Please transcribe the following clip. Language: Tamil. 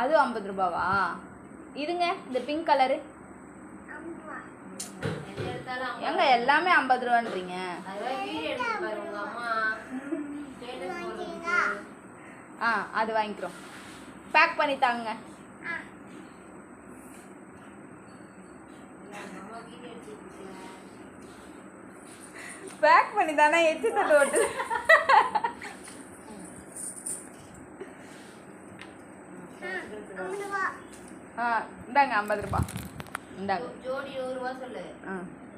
அது 50 ரூபாவா? இதுங்க இந்த பிங்க் கலரு எங்க எல்லாமே 50 ரூபான்றீங்க? அது வாங்கிக்கிறோம். பேக் பண்ணி தாங்க. பேக் பண்ணி தானே எச்சு தட்டு ஓட்டு. இந்தாங்க 50 ரூபா. இந்தாங்க. ஜோடி 100 ரூபா சொல்லு.